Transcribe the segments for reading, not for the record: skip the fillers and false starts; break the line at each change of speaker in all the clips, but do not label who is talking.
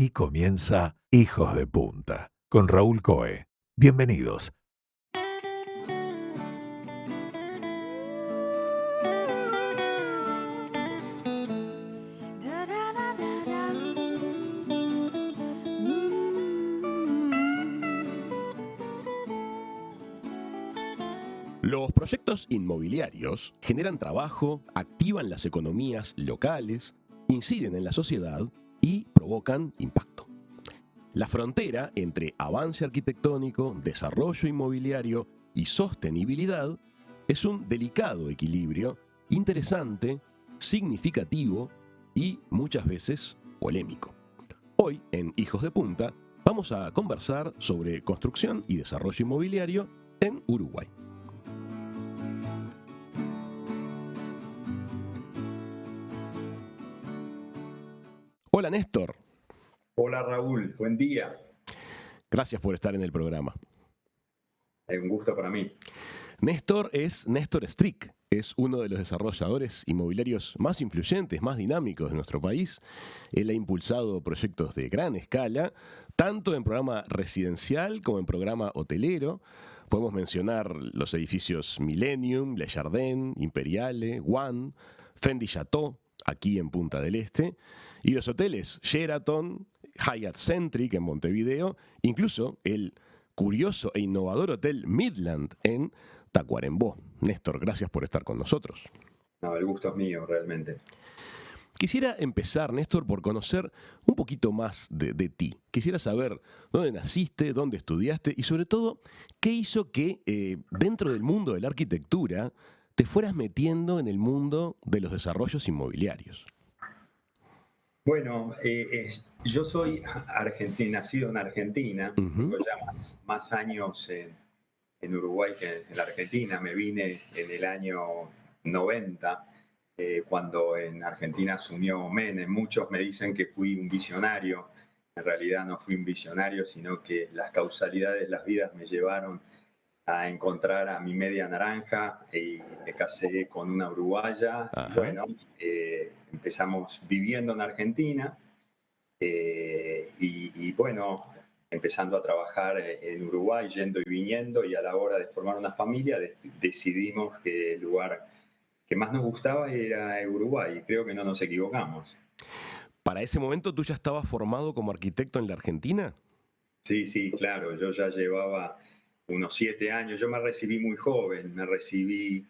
Aquí comienza Hijos de Punta con Raúl Coe. Bienvenidos.
Los proyectos inmobiliarios generan trabajo, activan las economías locales, inciden en la sociedad y provocan impacto. La frontera entre avance arquitectónico, desarrollo inmobiliario y sostenibilidad es un delicado equilibrio, interesante, significativo y muchas veces polémico. Hoy, en Hijos de Punta, vamos a conversar sobre construcción y desarrollo inmobiliario en Uruguay. Hola Néstor.
Hola Raúl, buen día.
Gracias por estar en el programa.
Es un gusto para mí.
Néstor es Néstor Strick, es uno de los desarrolladores inmobiliarios más influyentes, más dinámicos de nuestro país. Él ha impulsado proyectos de gran escala, tanto en programa residencial como en programa hotelero. Podemos mencionar los edificios Millennium, Le Jardin, Imperiale, One, Fendi Chateau, aquí en Punta del Este, y los hoteles Sheraton, Hyatt Centric en Montevideo, incluso el curioso e innovador hotel Midland en Tacuarembó. Néstor, gracias por estar con nosotros.
No, el gusto es mío, realmente.
Quisiera empezar, Néstor, por conocer un poquito más de ti. Quisiera saber dónde naciste, dónde estudiaste y sobre todo, qué hizo que dentro del mundo de la arquitectura te fueras metiendo en el mundo de los desarrollos inmobiliarios.
Bueno, yo soy nacido en Argentina.
Uh-huh.
Tengo ya más años en Uruguay que en la Argentina. Me vine en el año 90, cuando en Argentina asumió Menem. Muchos me dicen que fui un visionario. En realidad no fui un visionario, sino que las causalidades de las vidas me llevaron a encontrar a mi media naranja y me casé con una uruguaya. Y bueno, empezamos viviendo en Argentina y bueno, empezando a trabajar en Uruguay, yendo y viniendo, y a la hora de formar una familia decidimos que el lugar que más nos gustaba era Uruguay, y creo que no nos equivocamos.
¿Para ese momento tú ya estabas formado como arquitecto en la Argentina?
Sí, claro, yo ya llevaba unos 7 años. Yo me recibí muy joven, me recibí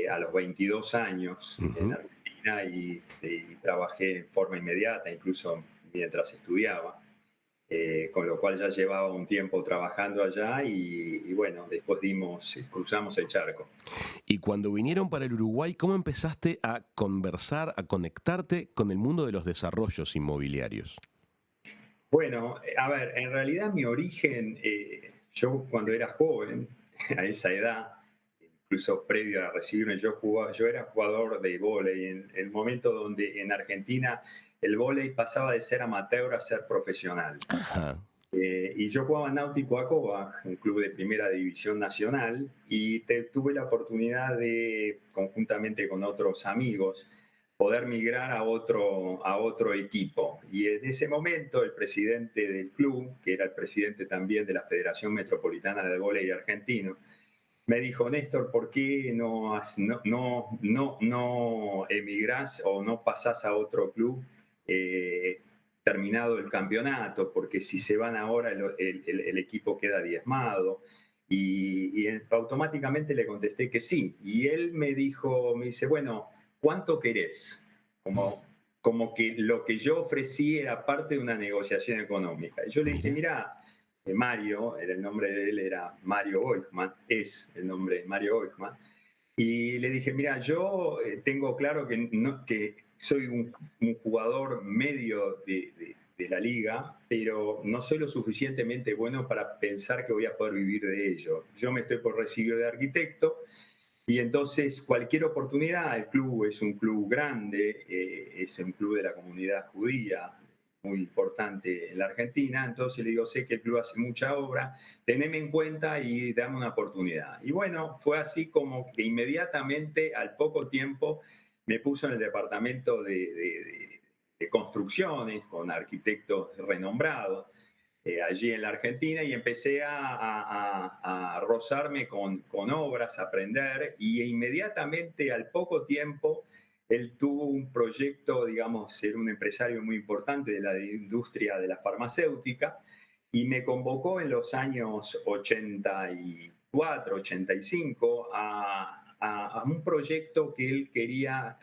a los 22 años en
Uh-huh.
Argentina y trabajé en forma inmediata, incluso mientras estudiaba, con lo cual ya llevaba un tiempo trabajando allá y bueno, después cruzamos el charco.
Y cuando vinieron para el Uruguay, ¿cómo empezaste a conversar, a conectarte con el mundo de los desarrollos inmobiliarios?
Bueno, a ver, en realidad mi origen, yo cuando era joven, a esa edad, incluso previo a recibirme, yo era jugador de vóley en el momento donde en Argentina el vóley pasaba de ser amateur a ser profesional.
Ajá.
Y yo jugaba en Náutico Acoba, un club de primera división nacional, y tuve la oportunidad de, conjuntamente con otros amigos, poder migrar a otro equipo. Y en ese momento el presidente del club, que era el presidente también de la Federación Metropolitana de Vóley Argentino, me dijo: Néstor, ¿por qué no emigrás o no pasás a otro club terminado el campeonato? Porque si se van ahora el equipo queda diezmado. Y automáticamente le contesté que sí. Y él me dice: bueno, ¿cuánto querés? Como que lo que yo ofrecí era parte de una negociación económica. Y yo le dije:
Mira.
mira, Mario, el nombre de él era Mario Boijman, es el nombre de Mario Boijman, y le dije: mira, yo tengo claro que soy un jugador medio de la liga, pero no soy lo suficientemente bueno para pensar que voy a poder vivir de ello. Yo me estoy por recibir de arquitecto, y entonces cualquier oportunidad. El club es un club grande, es un club de la comunidad judía, muy importante en la Argentina. Entonces le digo: sé que el club hace mucha obra, teneme en cuenta y dame una oportunidad. Y bueno, fue así como que inmediatamente, al poco tiempo, me puso en el departamento de construcciones con arquitectos renombrados allí en la Argentina y empecé a rozarme con obras, a aprender y inmediatamente al poco tiempo él tuvo un proyecto, digamos, ser un empresario muy importante de la industria de la farmacéutica y me convocó en los años 84, 85 a un proyecto que él quería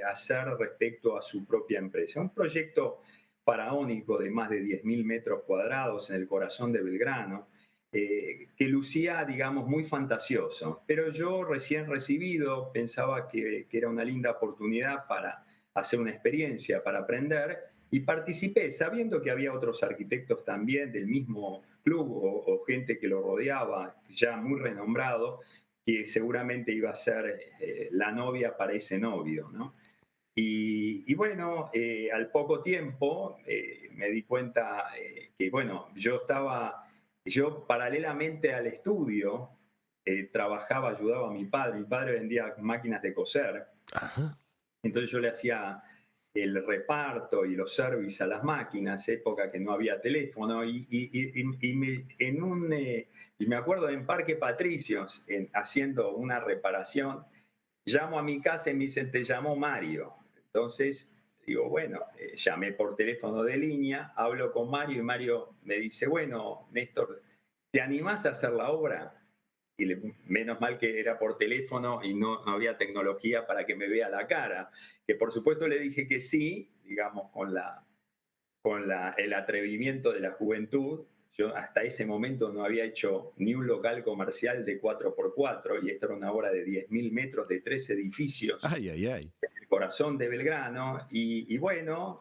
hacer respecto a su propia empresa. Un proyecto faraónico de más de 10.000 metros cuadrados en el corazón de Belgrano, que lucía, digamos, muy fantasioso. Pero yo recién recibido pensaba que era una linda oportunidad para hacer una experiencia, para aprender, y participé sabiendo que había otros arquitectos también del mismo club o gente que lo rodeaba, ya muy renombrado, que seguramente iba a ser la novia para ese novio, ¿no? Y bueno, al poco tiempo me di cuenta que, bueno, yo paralelamente al estudio, trabajaba, ayudaba a mi padre vendía máquinas de coser,
Ajá.
entonces yo le hacía el reparto y los service a las máquinas, época que no había teléfono, y me acuerdo en Parque Patricios, haciendo una reparación, llamo a mi casa y me dicen, te llamó Mario. Entonces, digo, bueno, llamé por teléfono de línea, hablo con Mario y Mario me dice, bueno, Néstor, ¿te animás a hacer la obra? Y menos mal que era por teléfono y no había tecnología para que me vea la cara, que por supuesto le dije que sí, digamos, el atrevimiento de la juventud. Yo hasta ese momento no había hecho ni un local comercial de 4x4 y esto era una obra de 10.000 metros de 3 edificios
Ay, ay, ay.
en el corazón de Belgrano y bueno,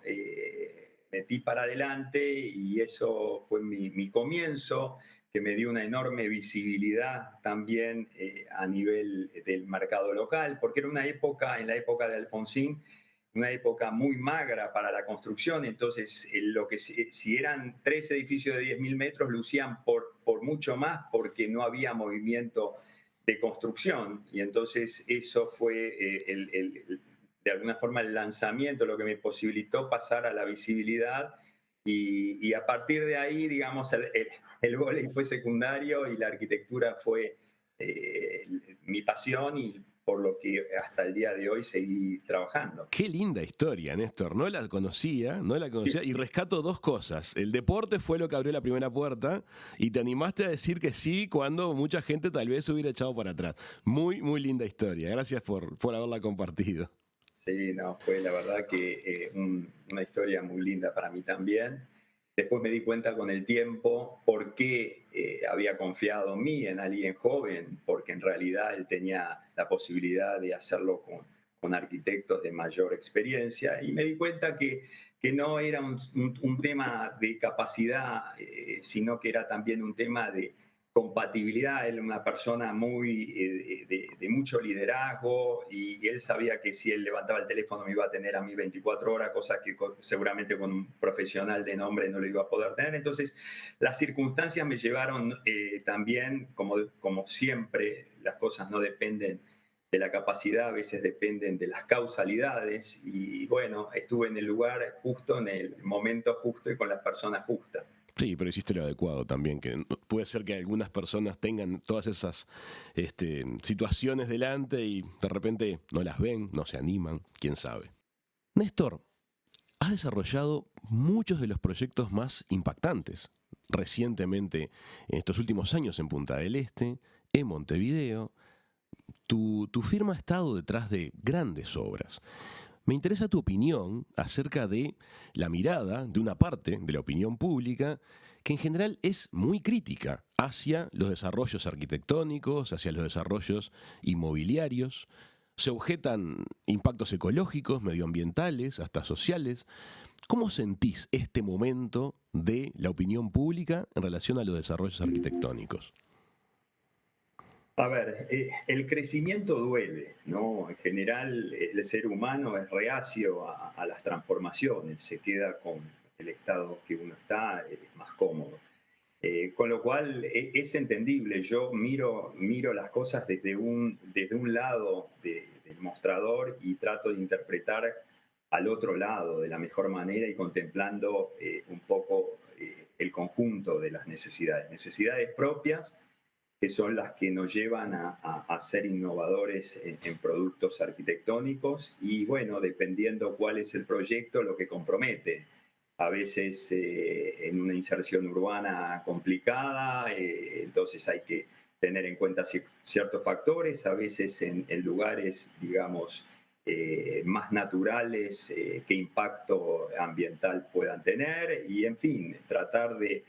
metí para adelante y eso fue mi comienzo, que me dio una enorme visibilidad también a nivel del mercado local, porque era una época, en la época de Alfonsín, una época muy magra para la construcción, entonces lo que si eran 3 edificios de 10.000 metros, lucían por mucho más porque no había movimiento de construcción, y entonces eso fue de alguna forma el lanzamiento, lo que me posibilitó pasar a la visibilidad, y a partir de ahí, digamos, el vóley fue secundario y la arquitectura fue eh, mi pasión y por lo que hasta el día de hoy seguí trabajando.
Qué linda historia, Néstor. No la conocía, no la conocía. Y rescato dos cosas. El deporte fue lo que abrió la primera puerta y te animaste a decir que sí cuando mucha gente tal vez hubiera echado para atrás. Muy, muy linda historia. Gracias por haberla compartido.
Sí, no, fue la verdad que una historia muy linda para mí también. Después me di cuenta con el tiempo por qué había confiado en mí, en alguien joven, porque en realidad él tenía la posibilidad de hacerlo con arquitectos de mayor experiencia. Y me di cuenta que no era un tema de capacidad, sino que era también un tema de compatibilidad. Él era una persona muy de mucho liderazgo y él sabía que si él levantaba el teléfono me iba a tener a mí 24 horas, cosas que seguramente con un profesional de nombre no lo iba a poder tener. Entonces, las circunstancias me llevaron también, como siempre, las cosas no dependen de la capacidad, a veces dependen de las causalidades y bueno, estuve en el lugar justo, en el momento justo y con las personas justas.
Sí, pero hiciste lo adecuado también, que puede ser que algunas personas tengan todas esas situaciones delante y de repente no las ven, no se animan, quién sabe. Néstor, has desarrollado muchos de los proyectos más impactantes recientemente en estos últimos años en Punta del Este, en Montevideo. Tu firma ha estado detrás de grandes obras. Me interesa tu opinión acerca de la mirada de una parte de la opinión pública que en general es muy crítica hacia los desarrollos arquitectónicos, hacia los desarrollos inmobiliarios. Se objetan impactos ecológicos, medioambientales, hasta sociales. ¿Cómo sentís este momento de la opinión pública en relación a los desarrollos arquitectónicos?
A ver, el crecimiento duele, ¿no? En general, el ser humano es reacio a las transformaciones, se queda con el estado que uno está, es más cómodo. Con lo cual, es entendible, yo miro las cosas desde un lado del mostrador y trato de interpretar al otro lado de la mejor manera y contemplando un poco el conjunto de las necesidades propias, que son las que nos llevan a ser innovadores en productos arquitectónicos y bueno, dependiendo cuál es el proyecto, lo que compromete. A veces en una inserción urbana complicada, entonces hay que tener en cuenta ciertos factores, a veces en lugares, digamos, más naturales, qué impacto ambiental puedan tener y, en fin, tratar de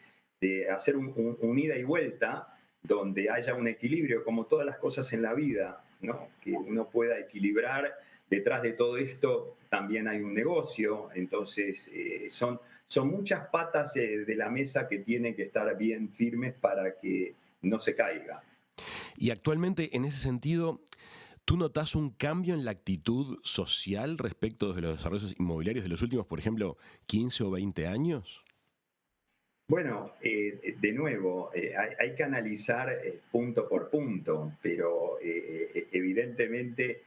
hacer un ida y vuelta donde haya un equilibrio, como todas las cosas en la vida, ¿no? Que uno pueda equilibrar. Detrás de todo esto también hay un negocio, entonces son muchas patas de la mesa que tienen que estar bien firmes para que no se caiga.
Y actualmente, en ese sentido, ¿tú notas un cambio en la actitud social respecto de los desarrollos inmobiliarios de los últimos, por ejemplo, 15 o 20 años?
Bueno, de nuevo, hay que analizar punto por punto, pero evidentemente,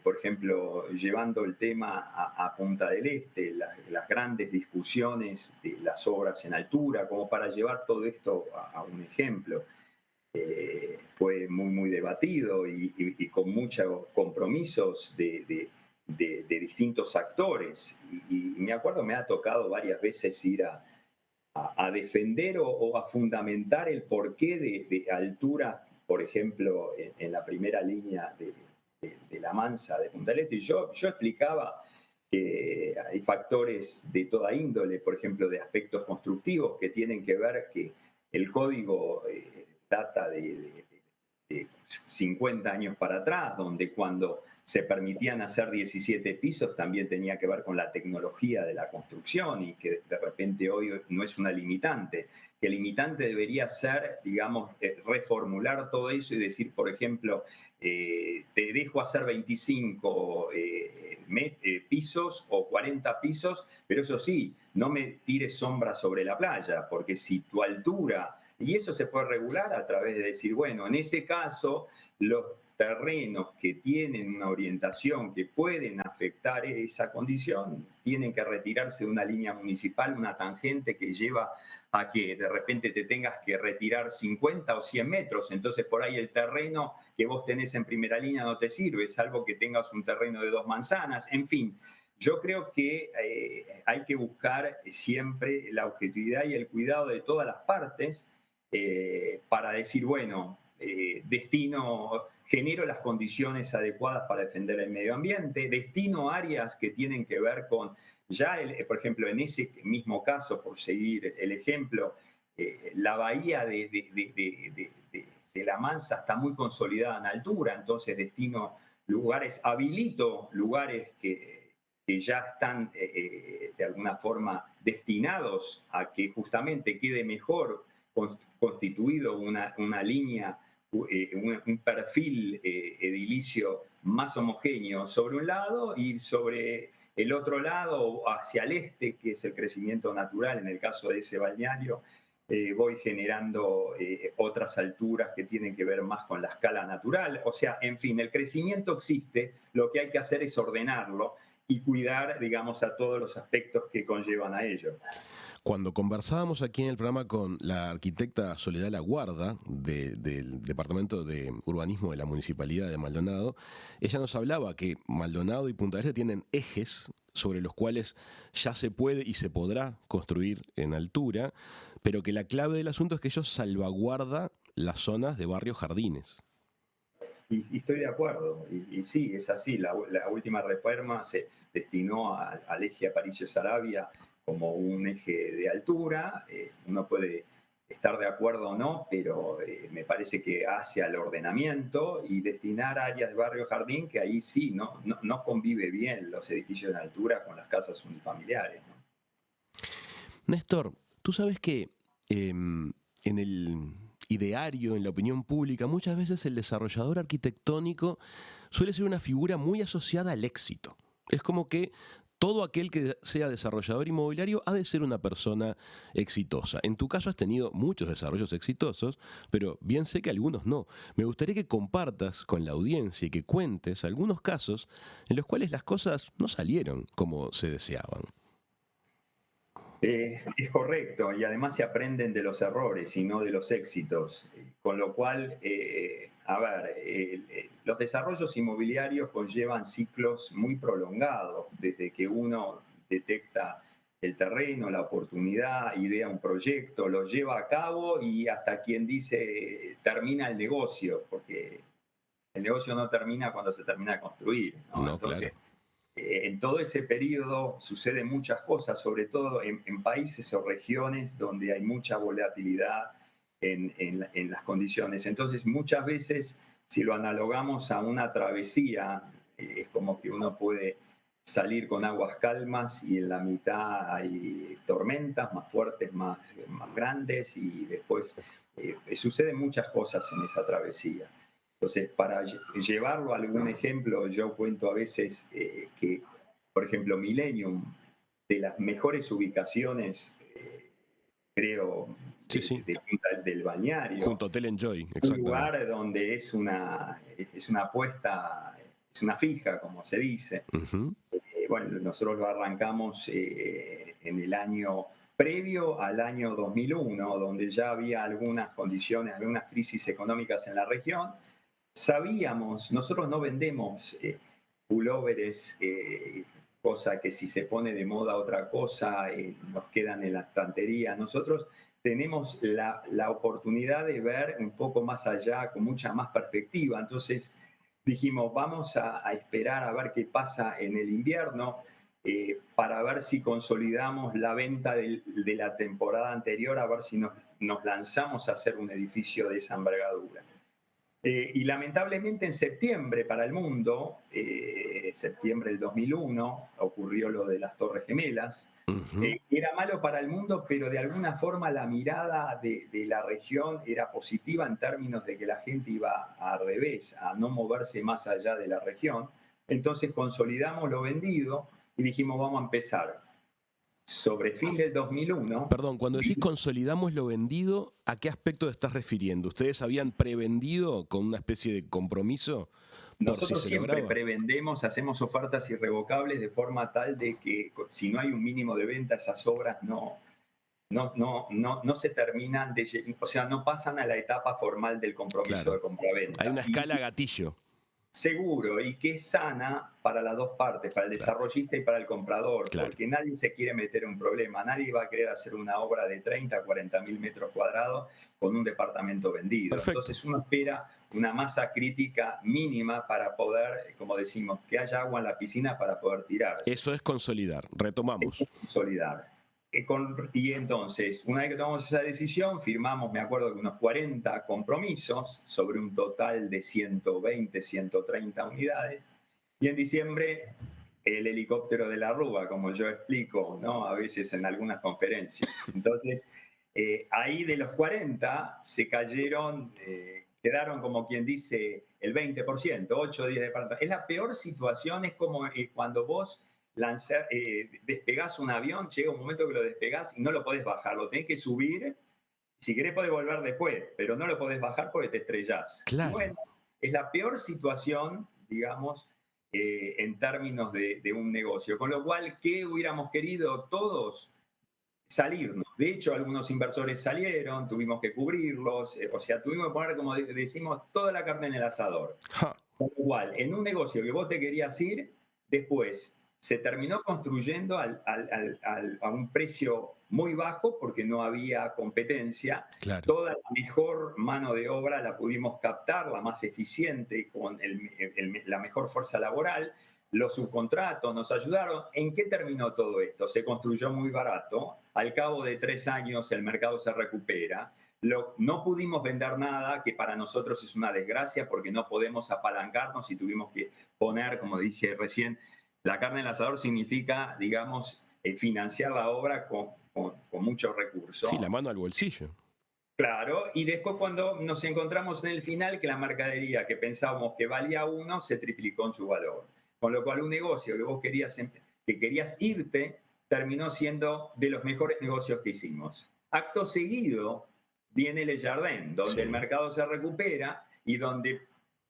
por ejemplo, llevando el tema a Punta del Este, las grandes discusiones de las obras en altura, como para llevar todo esto a un ejemplo, fue muy debatido y con muchos compromisos de distintos actores. Y me acuerdo, me ha tocado varias veces ir a defender o a fundamentar el porqué de altura, por ejemplo, en la primera línea de la Mansa de Punta del Este. Y yo explicaba que hay factores de toda índole, por ejemplo, de aspectos constructivos que tienen que ver que el código data de 50 años para atrás, donde cuando se permitían hacer 17 pisos también tenía que ver con la tecnología de la construcción y que de repente hoy no es una limitante. Que el limitante debería ser, digamos, reformular todo eso y decir, por ejemplo, te dejo hacer 25 pisos o 40 pisos, pero eso sí, no me tires sombra sobre la playa, porque si tu altura, y eso se puede regular a través de decir, bueno, en ese caso, los terrenos que tienen una orientación que pueden afectar esa condición, tienen que retirarse de una línea municipal, una tangente que lleva a que de repente te tengas que retirar 50 o 100 metros, entonces por ahí el terreno que vos tenés en primera línea no te sirve, salvo que tengas un terreno de 2 manzanas, en fin. Yo creo que hay que buscar siempre la objetividad y el cuidado de todas las partes para decir, bueno, genero las condiciones adecuadas para defender el medio ambiente, destino áreas que tienen que ver con, por ejemplo, en ese mismo caso, por seguir el ejemplo, la bahía de La Mansa está muy consolidada en altura, entonces habilito lugares que ya están de alguna forma destinados a que justamente quede mejor constituido una línea, un perfil edilicio más homogéneo sobre un lado y sobre el otro lado, hacia el este, que es el crecimiento natural, en el caso de ese balneario, voy generando otras alturas que tienen que ver más con la escala natural. O sea, en fin, el crecimiento existe, lo que hay que hacer es ordenarlo y cuidar, digamos, a todos los aspectos que conllevan a ello.
Cuando conversábamos aquí en el programa con la arquitecta Soledad Laguarda del Departamento de Urbanismo de la Municipalidad de Maldonado, ella nos hablaba que Maldonado y Punta del Este tienen ejes sobre los cuales ya se puede y se podrá construir en altura, pero que la clave del asunto es que ellos salvaguarda las zonas de barrios jardines.
Y estoy de acuerdo, y sí, es así. La última reforma se destinó al eje Aparicio-Saravia como un eje de altura. Uno puede estar de acuerdo o no, pero me parece que hace al ordenamiento y destinar áreas de barrio jardín, que ahí sí no convive bien los edificios en altura con las casas unifamiliares, ¿no?
Néstor, tú sabes que en el ideario, en la opinión pública, muchas veces el desarrollador arquitectónico suele ser una figura muy asociada al éxito. Es como que todo aquel que sea desarrollador inmobiliario ha de ser una persona exitosa. En tu caso has tenido muchos desarrollos exitosos, pero bien sé que algunos no. Me gustaría que compartas con la audiencia y que cuentes algunos casos en los cuales las cosas no salieron como se deseaban.
Es correcto, y además se aprenden de los errores y no de los éxitos, con lo cual, los desarrollos inmobiliarios conllevan ciclos muy prolongados, desde que uno detecta el terreno, la oportunidad, idea un proyecto, lo lleva a cabo y hasta quien dice termina el negocio, porque el negocio no termina cuando se termina de construir, ¿no?
No, claro.
Entonces, en todo ese periodo suceden muchas cosas, sobre todo en países o regiones donde hay mucha volatilidad en las condiciones. Entonces, muchas veces, si lo analogamos a una travesía, es como que uno puede salir con aguas calmas y en la mitad hay tormentas más fuertes, más grandes, y después suceden muchas cosas en esa travesía. Entonces, para llevarlo a algún ejemplo, yo cuento a veces que, por ejemplo, Millennium, de las mejores ubicaciones, creo,
Sí, sí.
de Punta del Balneario,
Junto a Hotel Enjoy,
un
exactamente.
lugar donde es una apuesta, es una fija, como se dice.
Ujú.
Bueno, nosotros lo arrancamos en el año previo al año 2001, donde ya había algunas condiciones, algunas crisis económicas en la región. Sabíamos, nosotros no vendemos pulóveres, cosa que si se pone de moda otra cosa, nos quedan en la estantería. Nosotros tenemos la oportunidad de ver un poco más allá, con mucha más perspectiva. Entonces dijimos, vamos a esperar a ver qué pasa en el invierno, para ver si consolidamos la venta de la temporada anterior, a ver si nos lanzamos a hacer un edificio de esa envergadura. Y lamentablemente en septiembre para el mundo, septiembre del 2001, ocurrió lo de las Torres Gemelas.
Ujú.
Era malo para el mundo, pero de alguna forma la mirada de la región era positiva en términos de que la gente iba al revés, a no moverse más allá de la región. Entonces consolidamos lo vendido y dijimos, vamos a empezar. Sobre fin del 2001.
Perdón, cuando decís consolidamos lo vendido, ¿a qué aspecto te estás refiriendo? ¿Ustedes habían prevendido con una especie de compromiso por si
Nosotros
se
siempre
lograba?
prevendemos, hacemos ofertas irrevocables de forma tal de que si no hay un mínimo de venta, esas obras no se terminan, o sea, no pasan a la etapa formal del compromiso
Claro.
de compraventa.
Hay una
Y
escala gatillo.
seguro, y que es sana para las dos partes, para el
Claro,
desarrollista y para el comprador,
claro.
porque nadie se quiere meter en un problema, nadie va a querer hacer una obra de 30 a 40 mil metros cuadrados con un departamento vendido.
Perfecto.
Entonces uno espera una masa crítica mínima para poder, como decimos, que haya agua en la piscina para poder tirarse.
Eso es consolidar. Retomamos.
Consolidar. Y entonces, una vez que tomamos esa decisión, firmamos, me acuerdo que unos 40 compromisos sobre un total de 120, 130 unidades. Y en diciembre, el helicóptero de la Rúa, como yo explico, ¿no? A veces en algunas conferencias. Entonces, ahí de los 40 se cayeron, quedaron como quien dice el 20%, 8 o 10 departamentos. Es la peor situación, es como cuando vos despegás un avión, llega un momento que lo despegás y no lo podés bajar, lo tenés que subir, si querés podés volver después, pero no lo podés bajar porque te estrellás. Y
Claro.
bueno, es la peor situación, digamos, en términos de un negocio. Con lo cual, ¿qué hubiéramos querido todos? Salirnos. De hecho, algunos inversores salieron, tuvimos que cubrirlos, o sea, tuvimos que poner, como decimos, toda la carne en el asador.
Ja.
Con lo cual, en un negocio que vos te querías ir, después se terminó construyendo a un precio muy bajo porque no había competencia.
Claro.
Toda la mejor mano de obra la pudimos captar, la más eficiente, con la mejor fuerza laboral. Los subcontratos nos ayudaron. ¿En qué terminó todo esto? Se construyó muy barato. Al cabo de 3 años el mercado se recupera. No pudimos vender nada, que para nosotros es una desgracia porque no podemos apalancarnos y tuvimos que poner, como dije recién, la carne en el asador significa, digamos, financiar la obra con muchos recursos.
Sí, la mano al bolsillo.
Claro, y después cuando nos encontramos en el final, que la mercadería que pensábamos que valía 1 se triplicó en su valor. Con lo cual un negocio que vos querías, que querías irte, terminó siendo de los mejores negocios que hicimos. Acto seguido viene Le Jardin, donde el
Sí.
mercado se recupera y donde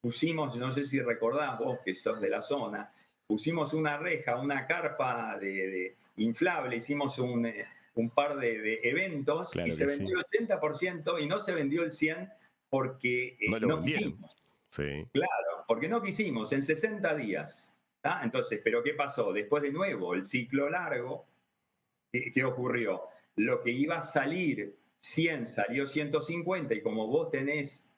pusimos, no sé si recordás vos que sos de la zona, pusimos una reja, una carpa de inflable, hicimos un par de eventos y
Claro
se
que sí.
vendió el 80% y no se vendió el 100% porque
No lo
no
vendieron.
quisimos.
Sí.
Claro, porque no quisimos, en 60 días. ¿Tá? Entonces, ¿pero qué pasó? Después de nuevo, el ciclo largo, ¿qué ocurrió? Lo que iba a salir 100 salió 150 y como vos tenés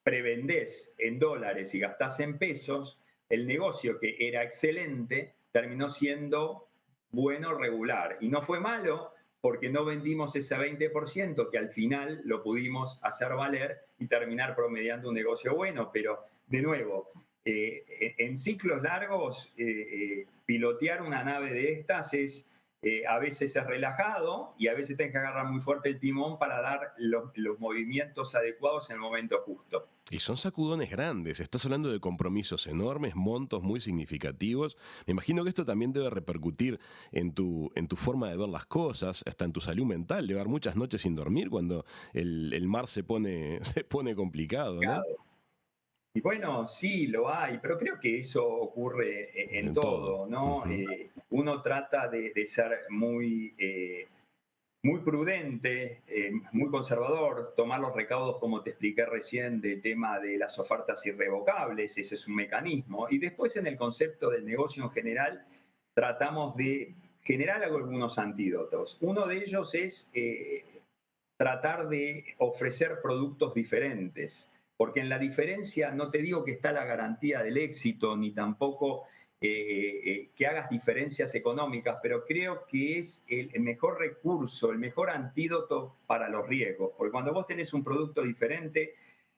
prevendés en dólares y gastás en pesos, el negocio que era excelente terminó siendo bueno, regular. Y no fue malo porque no vendimos ese 20% que al final lo pudimos hacer valer y terminar promediando un negocio bueno. Pero, de nuevo, en ciclos largos, pilotear una nave de estas a veces es relajado y a veces tienes que agarrar muy fuerte el timón para dar los movimientos adecuados en el momento justo.
Y son sacudones grandes, estás hablando de compromisos enormes, montos muy significativos. Me imagino que esto también debe repercutir en tu forma de ver las cosas, hasta en tu salud mental, de haber muchas noches sin dormir cuando el mar se pone complicado, ¿no?
Y bueno, sí, lo hay, pero creo que eso ocurre en
En todo.
todo, ¿no?
Ujú.
Uno trata de ser muy prudente, muy conservador, tomar los recaudos, como te expliqué recién, del tema de las ofertas irrevocables, ese es un mecanismo. Y después en el concepto del negocio en general, tratamos de generar algunos antídotos. Uno de ellos es tratar de ofrecer productos diferentes, porque en la diferencia no te digo que está la garantía del éxito, ni tampoco que hagas diferencias económicas, pero creo que es el mejor recurso, el mejor antídoto para los riesgos, porque cuando vos tenés un producto diferente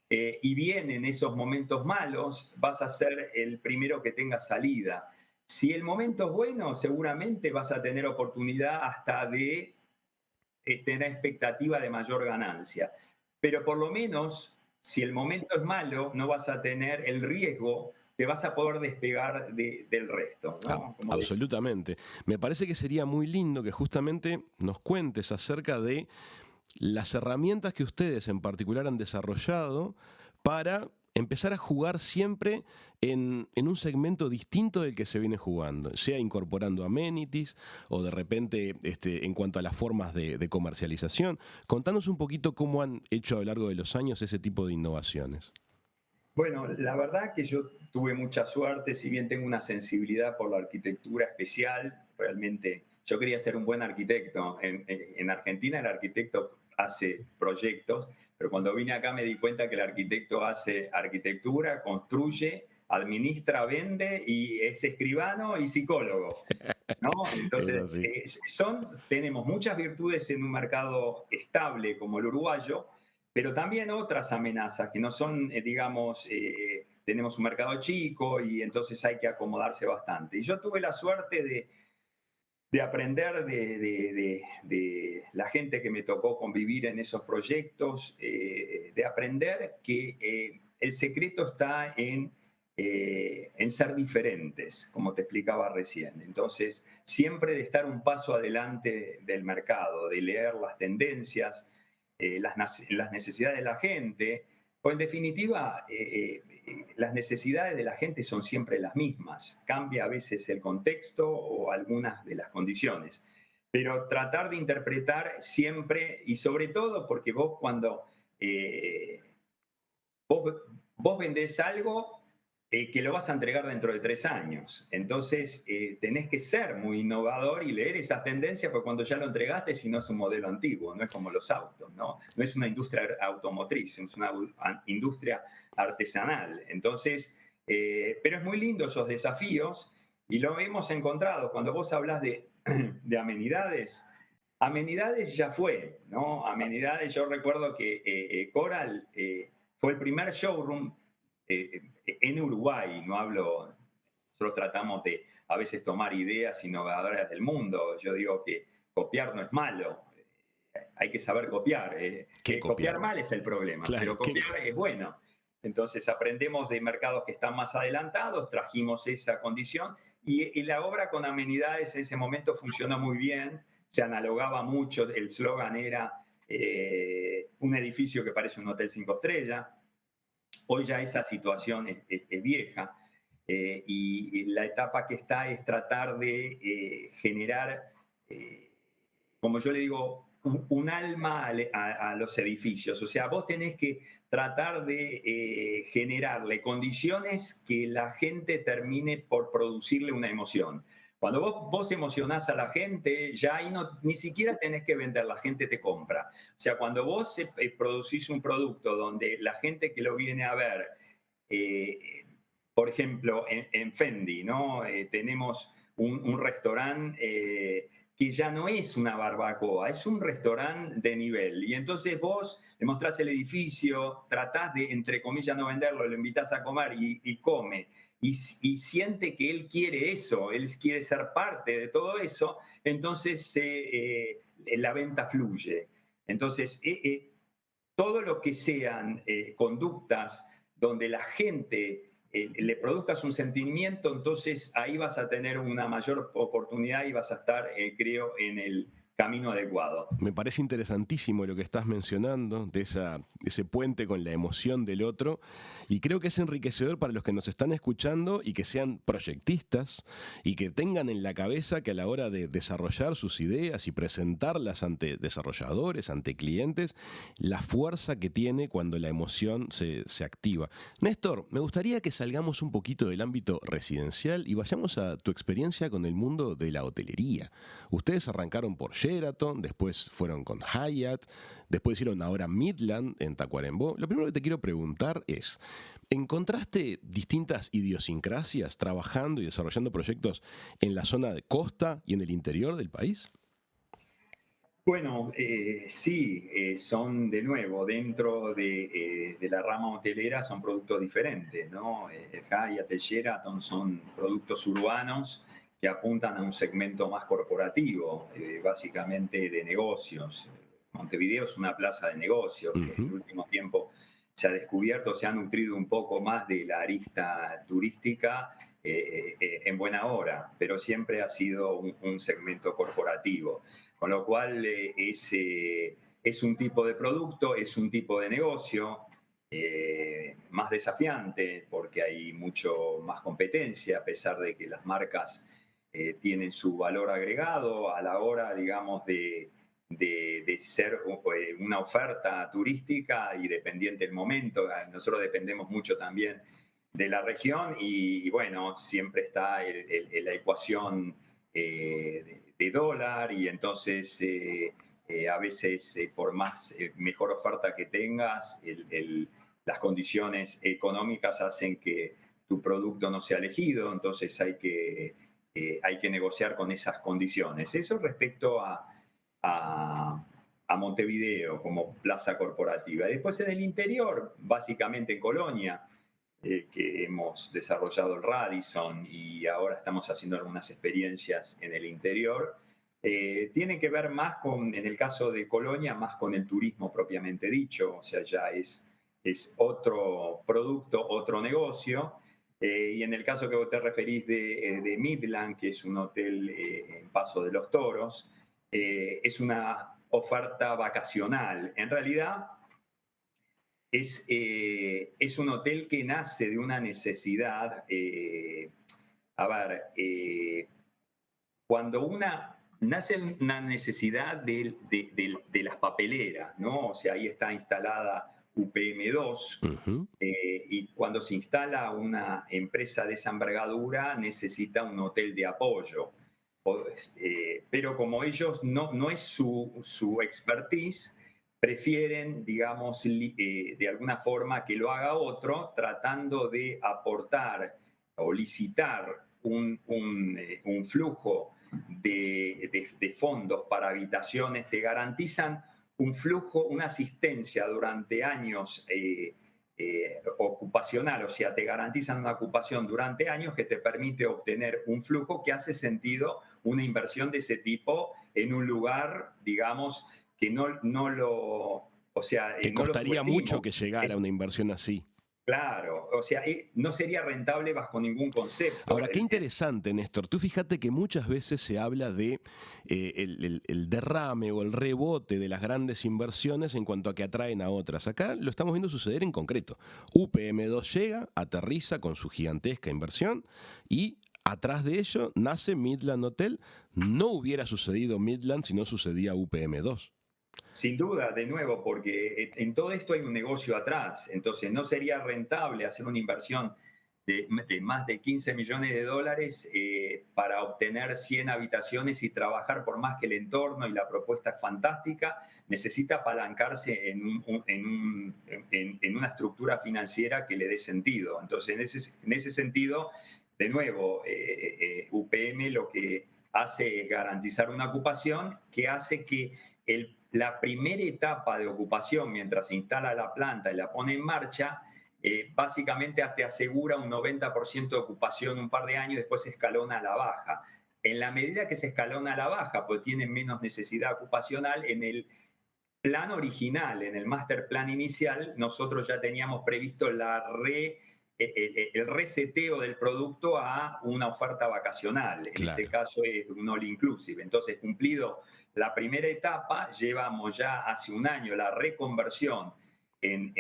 y vienen esos momentos malos, vas a ser el primero que tenga salida. Si el momento es bueno, seguramente vas a tener oportunidad hasta de tener expectativa de mayor ganancia. Pero por lo menos, si el momento es malo, no vas a tener el riesgo, te vas a poder despegar del resto, ¿no? Como
Absolutamente. Me parece que sería muy lindo que justamente nos cuentes acerca de las herramientas que ustedes en particular han desarrollado para empezar a jugar siempre en un segmento distinto del que se viene jugando, sea incorporando amenities o de repente en cuanto a las formas de comercialización. Contanos un poquito cómo han hecho a lo largo de los años ese tipo de innovaciones.
Bueno, la verdad que yo tuve mucha suerte, si bien tengo una sensibilidad por la arquitectura especial, realmente yo quería ser un buen arquitecto. En Argentina el arquitecto hace proyectos, pero cuando vine acá me di cuenta que el arquitecto hace arquitectura, construye, administra, vende y es escribano y psicólogo, ¿no?
Es
Entonces,
así.
tenemos muchas virtudes en un mercado estable como el uruguayo, pero también otras amenazas que no son, digamos, tenemos un mercado chico y entonces hay que acomodarse bastante. Y yo tuve la suerte de aprender de la gente que me tocó convivir en esos proyectos, de aprender que el secreto está en ser diferentes, como te explicaba recién. Entonces, siempre de estar un paso adelante del mercado, de leer las tendencias, las necesidades de la gente, pues en definitiva, las necesidades de la gente son siempre las mismas. Cambia a veces el contexto o algunas de las condiciones. Pero tratar de interpretar siempre, y sobre todo porque vos cuando eh, vos, vos vendés algo que lo vas a entregar dentro de 3 años. Entonces, tenés que ser muy innovador y leer esas tendencias, porque cuando ya lo entregaste, si no es un modelo antiguo, no es como los autos, ¿no? No es una industria automotriz, es una industria artesanal. Entonces, pero es muy lindo esos desafíos y lo hemos encontrado. Cuando vos hablas de amenidades, amenidades ya fue, ¿no? Amenidades, yo recuerdo que Coral fue el primer showroom en Uruguay, no hablo, nosotros tratamos de a veces tomar ideas innovadoras del mundo, yo digo que copiar no es malo, hay que saber copiar,
¿Qué
copiar
copiar?
mal es el problema,
Claro,
pero copiar es bueno. Entonces aprendemos de mercados que están más adelantados, trajimos esa condición Y la obra con amenidades en ese momento funcionó muy bien, se analogaba mucho, el slogan era un edificio que parece un hotel 5 estrellas. Hoy ya esa situación es vieja, y la etapa que está es tratar de generar, como yo le digo, un alma a los edificios. O sea, vos tenés que tratar de generarle condiciones que la gente termine por producirle una emoción. Cuando vos emocionás a la gente, ya ahí no, ni siquiera tenés que vender, la gente te compra. O sea, cuando vos producís un producto donde la gente que lo viene a ver, eh, por ejemplo, en Fendi, ¿no? Tenemos un restaurante que ya no es una barbacoa, es un restaurante de nivel. Y entonces vos le mostrás el edificio, tratás de, entre comillas, no venderlo, lo invitás a comer y come. Y siente que él quiere eso, él quiere ser parte de todo eso, entonces la venta fluye. Entonces, todo lo que sean conductas donde la gente le produzcas un sentimiento, entonces ahí vas a tener una mayor oportunidad y vas a estar, creo, en el camino adecuado.
Me parece interesantísimo lo que estás mencionando, de ese puente con la emoción del otro, y creo que es enriquecedor para los que nos están escuchando y que sean proyectistas y que tengan en la cabeza que a la hora de desarrollar sus ideas y presentarlas ante desarrolladores, ante clientes, la fuerza que tiene cuando la emoción se activa. Néstor, me gustaría que salgamos un poquito del ámbito residencial y vayamos a tu experiencia con el mundo de la hotelería. Ustedes arrancaron por Sheraton, después fueron con Hyatt, después hicieron ahora Midland en Tacuarembó. Lo primero que te quiero preguntar es, ¿encontraste distintas idiosincrasias trabajando y desarrollando proyectos en la zona de costa y en el interior del país?
Bueno, sí, son de nuevo, dentro de la rama hotelera son productos diferentes, ¿no? El Hyatt, el Sheraton son productos urbanos que apuntan a un segmento más corporativo, básicamente de negocios. Montevideo es una plaza de negocios que en el último tiempo se ha descubierto, se ha nutrido un poco más de la arista turística en buena hora, pero siempre ha sido un segmento corporativo. Con lo cual es un tipo de producto, es un tipo de negocio más desafiante porque hay mucho más competencia, a pesar de que las marcas tienen su valor agregado a la hora, digamos, de ser una oferta turística y dependiente del momento. Nosotros dependemos mucho también de la región y bueno, siempre está la ecuación de dólar y entonces a veces por más mejor oferta que tengas, las condiciones económicas hacen que tu producto no sea elegido, entonces hay que negociar con esas condiciones. Eso respecto a Montevideo como plaza corporativa. Después en el interior, básicamente en Colonia, que hemos desarrollado el Radisson y ahora estamos haciendo algunas experiencias en el interior, tiene que ver más con, en el caso de Colonia, más con el turismo propiamente dicho, o sea, ya es otro producto, otro negocio. Y en el caso que vos te referís de Midland, que es un hotel en Paso de los Toros, es una oferta vacacional. En realidad, es un hotel que nace de una necesidad. A ver, cuando nace una necesidad de las papeleras, ¿no? O sea, ahí está instalada UPM2, y cuando se instala una empresa de esa envergadura necesita un hotel de apoyo. Pero como ellos no es su expertise, prefieren, digamos, de alguna forma que lo haga otro, tratando de aportar o licitar un flujo de fondos para habitaciones. Te garantizan un flujo, una asistencia durante años ocupacional, o sea, te garantizan una ocupación durante años que te permite obtener un flujo que hace sentido una inversión de ese tipo en un lugar, digamos, que no lo, o sea,
Que
no lo
costaría
subestimo.
mucho que llegara una inversión así.
Claro, o sea, no sería rentable bajo ningún concepto.
Ahora, qué interesante, Néstor. Tú fíjate que muchas veces se habla de el derrame o el rebote de las grandes inversiones en cuanto a que atraen a otras. Acá lo estamos viendo suceder en concreto. UPM2 llega, aterriza con su gigantesca inversión y atrás de ello nace Midland Hotel. No hubiera sucedido Midland si no sucedía UPM2.
Sin duda, de nuevo, porque en todo esto hay un negocio atrás, entonces no sería rentable hacer una inversión de más de 15 millones de dólares para obtener 100 habitaciones y trabajar, por más que el entorno y la propuesta es fantástica, necesita apalancarse en una estructura financiera que le dé sentido. Entonces, en ese sentido, de nuevo, UPM lo que hace es garantizar una ocupación que hace que la primera etapa de ocupación, mientras se instala la planta y la pone en marcha, básicamente te asegura un 90% de ocupación un par de años, después se escalona a la baja. En la medida que se escalona a la baja, pues tienen menos necesidad ocupacional. En el plan original, en el master plan inicial, nosotros ya teníamos previsto el reseteo del producto a una oferta vacacional. En este caso es un all inclusive. Entonces, cumplido la primera etapa, llevamos ya hace un año la reconversión en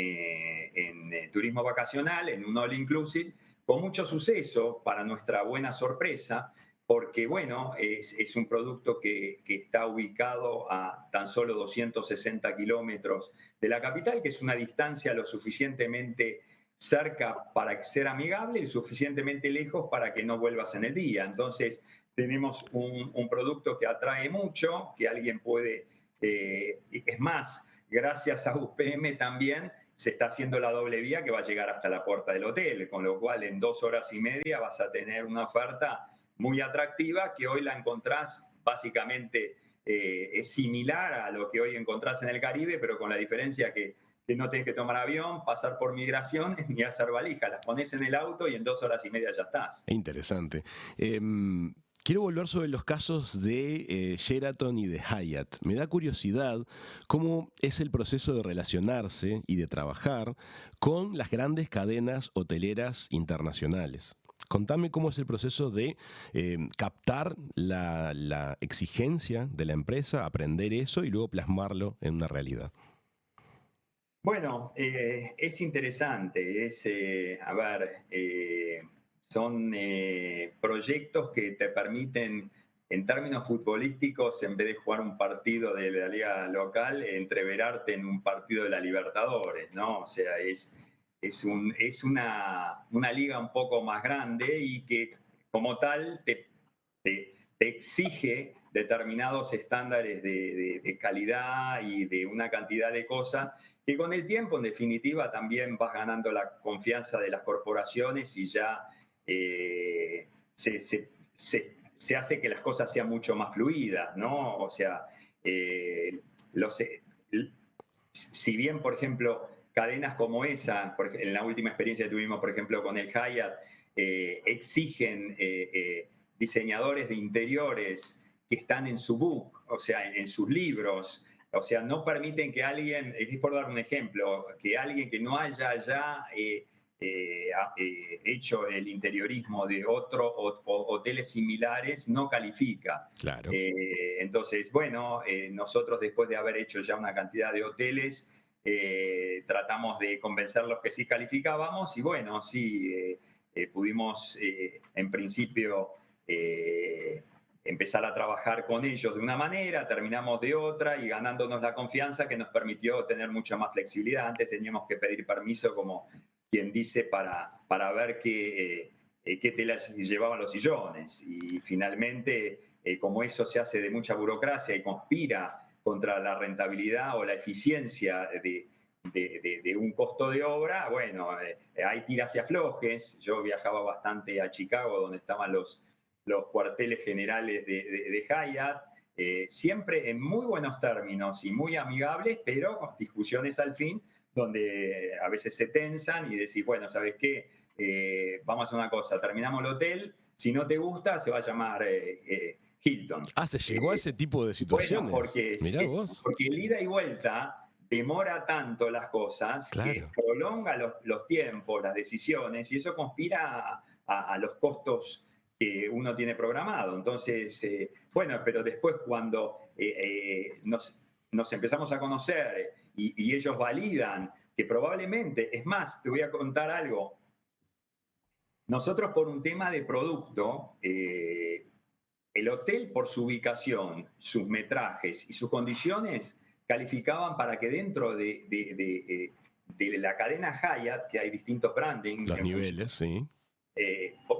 turismo vacacional, en un all inclusive, con mucho suceso para nuestra buena sorpresa, porque bueno, es un producto que está ubicado a tan solo 260 kilómetros de la capital, que es una distancia lo suficientemente cerca para ser amigable y suficientemente lejos para que no vuelvas en el día. Entonces, tenemos un producto que atrae mucho, que alguien puede, es más, gracias a UPM también se está haciendo la doble vía que va a llegar hasta la puerta del hotel, con lo cual en 2 horas y media vas a tener una oferta muy atractiva que hoy la encontrás básicamente, es similar a lo que hoy encontrás en el Caribe, pero con la diferencia que no tenés que tomar avión, pasar por migraciones ni hacer valija. Las pones en el auto y en 2 horas y media ya estás.
Interesante. Quiero volver sobre los casos de Sheraton y de Hyatt. Me da curiosidad cómo es el proceso de relacionarse y de trabajar con las grandes cadenas hoteleras internacionales. Contame cómo es el proceso de captar la exigencia de la empresa, aprender eso y luego plasmarlo en una realidad.
Bueno, es interesante, son proyectos que te permiten, en términos futbolísticos, en vez de jugar un partido de la liga local, entreverarte en un partido de la Libertadores, ¿no? O sea, es una liga un poco más grande y que como tal te exige determinados estándares de calidad y de una cantidad de cosas que con el tiempo, en definitiva, también vas ganando la confianza de las corporaciones y ya se hace que las cosas sean mucho más fluidas, ¿no? O sea, si bien, por ejemplo, cadenas como esa, en la última experiencia que tuvimos, por ejemplo, con el Hyatt, exigen diseñadores de interiores que están en su book, o sea, en sus libros. O sea, no permiten que alguien, es por dar un ejemplo, que alguien que no haya ya hecho el interiorismo de otros hoteles similares no califica.
Claro.
Entonces, bueno, nosotros después de haber hecho ya una cantidad de hoteles, tratamos de convencerlos que sí calificábamos y bueno, sí, pudimos en principio empezar a trabajar con ellos de una manera, terminamos de otra y ganándonos la confianza que nos permitió tener mucha más flexibilidad. Antes teníamos que pedir permiso, como quien dice, para ver qué telas llevaban los sillones. Y finalmente, como eso se hace de mucha burocracia y conspira contra la rentabilidad o la eficiencia de un costo de obra, bueno, hay tiras y aflojes. Yo viajaba bastante a Chicago, donde estaban los cuarteles generales de Hyatt, siempre en muy buenos términos y muy amigables, pero con discusiones al fin, donde a veces se tensan y decís, bueno, ¿sabes qué? Vamos a hacer una cosa, terminamos el hotel, si no te gusta, se va a llamar Hilton.
Se llegó a ese tipo de situaciones.
Bueno, porque el ida y vuelta demora tanto las cosas que
Claro.
prolonga los tiempos, las decisiones, y eso conspira a los costos que uno tiene programado. Entonces, bueno, pero después cuando nos empezamos a conocer y ellos validan que probablemente, es más, te voy a contar algo, nosotros por un tema de producto, el hotel por su ubicación, sus metrajes y sus condiciones calificaban para que dentro de la cadena Hyatt, que hay distintos branding,
Los niveles, sí.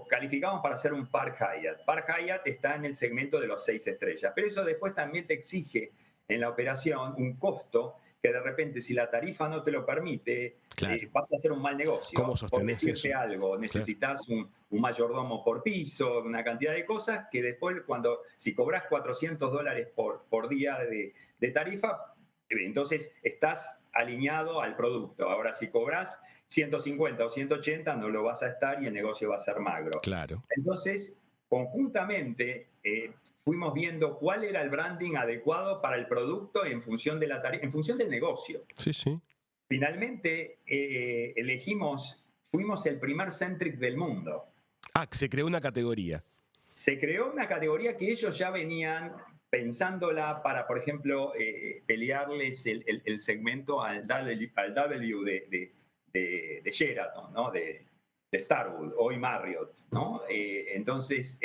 calificamos para hacer un Park Hyatt. Park Hyatt está en el segmento de los 6 estrellas, pero eso después también te exige en la operación un costo que de repente si la tarifa no te lo permite,
Claro.
vas a hacer un mal negocio.
¿Cómo
Por
sostenés
decirte
eso?
algo, necesitas un mayordomo por piso, una cantidad de cosas que después si cobras $400 por día de tarifa, entonces estás alineado al producto. Ahora, si cobras 150 o 180, no lo vas a estar y el negocio va a ser magro.
Claro.
Entonces, conjuntamente, fuimos viendo cuál era el branding adecuado para el producto en función de la tarifa, en función del negocio.
Sí, sí.
Finalmente, fuimos el primer Centric del mundo.
Se creó una categoría.
Se creó una categoría que ellos ya venían pensándola para, por ejemplo, pelearles el segmento al W de Sheraton, ¿no? de Starwood, hoy Marriott, ¿no? Entonces,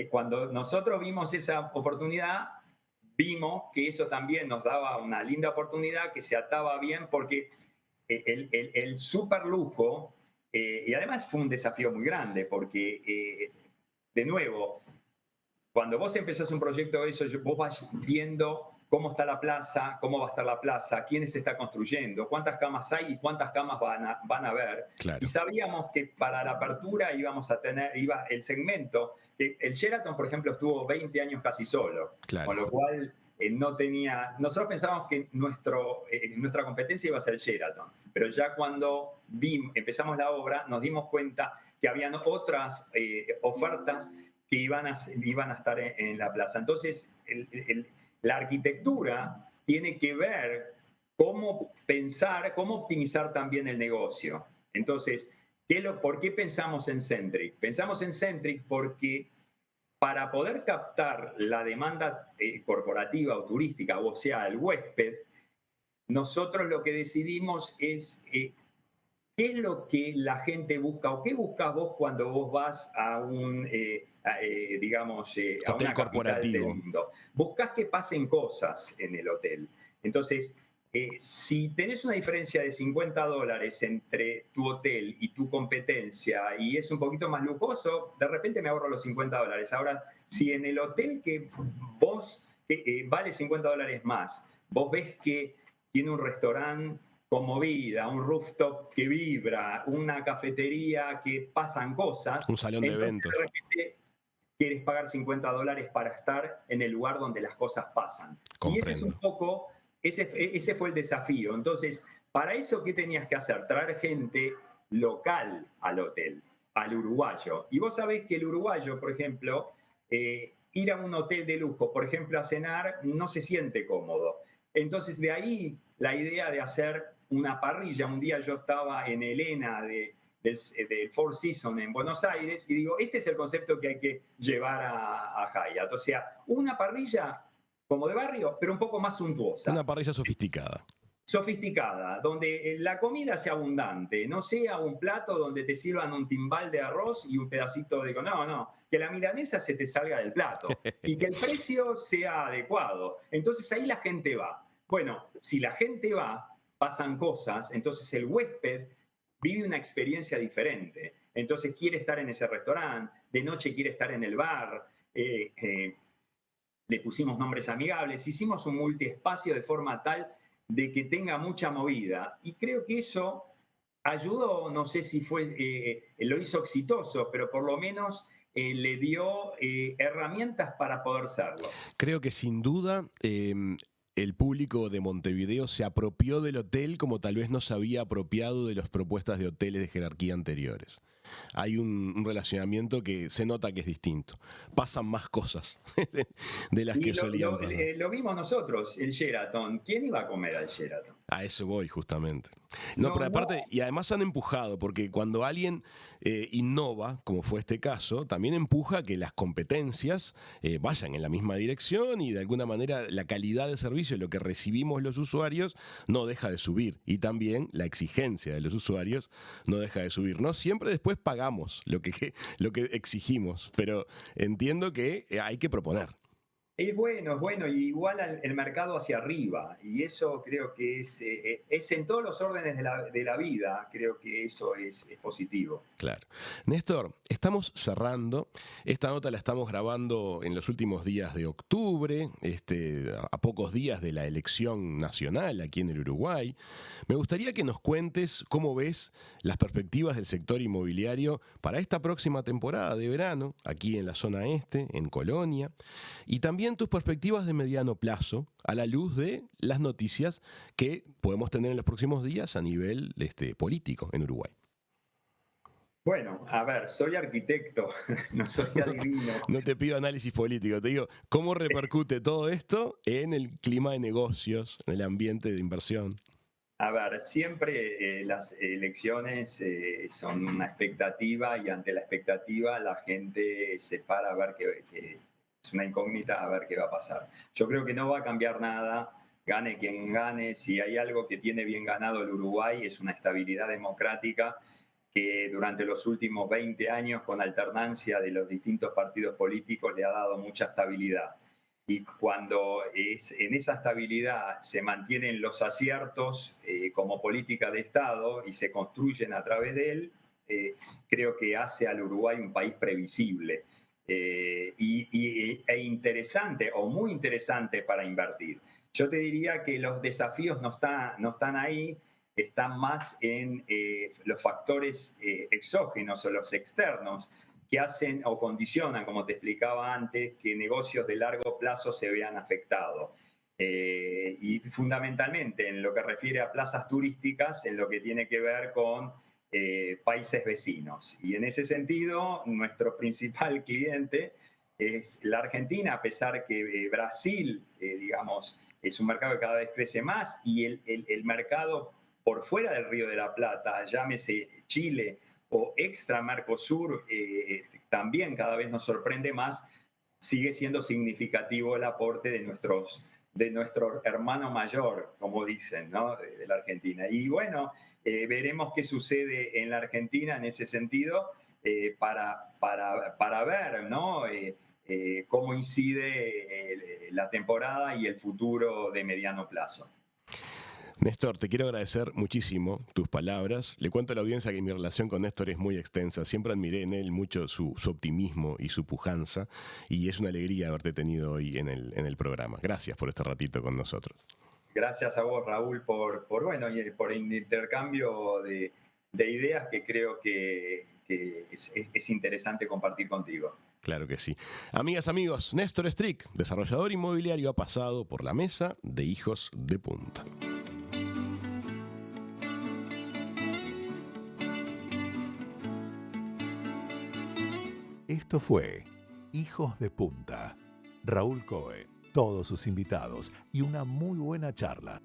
cuando nosotros vimos esa oportunidad, vimos que eso también nos daba una linda oportunidad que se ataba bien porque el super lujo, y además fue un desafío muy grande porque, de nuevo, cuando vos empezás un proyecto de eso, vos vas viendo cómo está la plaza, cómo va a estar la plaza, quién se está construyendo, cuántas camas hay y cuántas camas van a haber.
Claro.
Y sabíamos que para la apertura íbamos a tener, iba el segmento, que el Sheraton, por ejemplo, estuvo 20 años casi solo,
Claro.
con lo cual no tenía, nosotros pensábamos que nuestra competencia iba a ser Sheraton, pero ya cuando empezamos la obra nos dimos cuenta que habían otras ofertas que iban a estar en la plaza. Entonces, la arquitectura tiene que ver cómo pensar, cómo optimizar también el negocio. Entonces, ¿por qué pensamos en Centric? Pensamos en Centric porque para poder captar la demanda corporativa o turística, o sea, el huésped, nosotros lo que decidimos es qué es lo que la gente busca o qué buscas vos cuando vos vas a un, digamos, a
Hotel
una
corporativo.
capital del mundo. Buscas que pasen cosas en el hotel. Entonces, si tenés una diferencia de $50 entre tu hotel y tu competencia y es un poquito más lujoso, de repente me ahorro los $50. Ahora, si en el hotel que vos vale $50 más, vos ves que tiene un restaurante con movida, un rooftop que vibra, una cafetería que pasan cosas,
un salón de
entonces
eventos.
de repente quieres pagar $50 para estar en el lugar donde las cosas pasan.
Comprendo.
Y ese es un poco, ese fue el desafío. Entonces, para eso, ¿qué tenías que hacer? Traer gente local al hotel, al uruguayo. Y vos sabés que el uruguayo, por ejemplo, ir a un hotel de lujo, por ejemplo, a cenar, no se siente cómodo. Entonces, de ahí la idea de hacer una parrilla. Un día yo estaba en Elena del Four Seasons en Buenos Aires y digo, este es el concepto que hay que llevar a Hyatt. O sea, una parrilla como de barrio, pero un poco más suntuosa.
Una parrilla sofisticada.
Sofisticada, donde la comida sea abundante, no sea un plato donde te sirvan un timbal de arroz y un pedacito de... No, que la milanesa se te salga del plato y que el precio sea adecuado. Entonces ahí la gente va. Bueno, si la gente va, pasan cosas, entonces el huésped vive una experiencia diferente. Entonces quiere estar en ese restaurante, de noche quiere estar en el bar, le pusimos nombres amigables, hicimos un multiespacio de forma tal de que tenga mucha movida. Y creo que eso ayudó, no sé si lo hizo exitoso, pero por lo menos le dio herramientas para poder serlo.
Creo que sin duda el público de Montevideo se apropió del hotel como tal vez no se había apropiado de las propuestas de hoteles de jerarquía anteriores. hay un relacionamiento que se nota que es distinto. Pasan más cosas de las que solían pasar.
Lo vimos nosotros, el Sheraton. ¿Quién iba a comer al Sheraton?
A eso voy, justamente. No,
No,
pero aparte,
no.
y además han empujado, porque cuando alguien innova, como fue este caso, también empuja a que las competencias vayan en la misma dirección y de alguna manera la calidad de servicio, lo que recibimos los usuarios, no deja de subir. Y también la exigencia de los usuarios no deja de subir. No siempre después pagamos lo que exigimos, pero entiendo que hay que proponer.
Es bueno, y igual el mercado hacia arriba, y eso creo que es en todos los órdenes de la vida, creo que eso es positivo.
Claro. Néstor, estamos cerrando. Esta nota la estamos grabando en los últimos días de octubre, a pocos días de la elección nacional aquí en el Uruguay. Me gustaría que nos cuentes cómo ves las perspectivas del sector inmobiliario para esta próxima temporada de verano, aquí en la zona este, en Colonia, y también tus perspectivas de mediano plazo a la luz de las noticias que podemos tener en los próximos días a nivel político en Uruguay.
Bueno, a ver, soy arquitecto, no soy adivino.
No te pido análisis político, te digo, ¿cómo repercute todo esto en el clima de negocios, en el ambiente de inversión?
A ver, siempre las elecciones son una expectativa y ante la expectativa la gente se para a ver que es una incógnita a ver qué va a pasar. Yo creo que no va a cambiar nada, gane quien gane. Si hay algo que tiene bien ganado el Uruguay es una estabilidad democrática que durante los últimos 20 años, con alternancia de los distintos partidos políticos, le ha dado mucha estabilidad. Y cuando en esa estabilidad se mantienen los aciertos como política de Estado y se construyen a través de él, creo que hace al Uruguay un país previsible e interesante o muy interesante para invertir. Yo te diría que los desafíos no están ahí, están más en los factores exógenos o los externos que hacen o condicionan, como te explicaba antes, que negocios de largo plazo se vean afectados. Y fundamentalmente en lo que refiere a plazas turísticas, en lo que tiene que ver con países vecinos. Y en ese sentido, nuestro principal cliente es la Argentina, a pesar que Brasil, digamos, es un mercado que cada vez crece más y el mercado por fuera del Río de la Plata, llámese Chile o extra Mercosur, también cada vez nos sorprende más, sigue siendo significativo el aporte de nuestro hermano mayor, como dicen, ¿no? de la Argentina. Y bueno, veremos qué sucede en la Argentina en ese sentido para ver, ¿no? Cómo incide la temporada y el futuro de mediano plazo.
Néstor, te quiero agradecer muchísimo tus palabras. Le cuento a la audiencia que mi relación con Néstor es muy extensa. Siempre admiré en él mucho su optimismo y su pujanza y es una alegría haberte tenido hoy en el programa. Gracias por este ratito con nosotros.
Gracias a vos, Raúl, por el intercambio de ideas que creo que es interesante compartir contigo.
Claro que sí. Amigas, amigos, Néstor Strick, desarrollador inmobiliario, ha pasado por la mesa de Hijos de Punta.
Esto fue Hijos de Punta. Raúl Coe, todos sus invitados y una muy buena charla.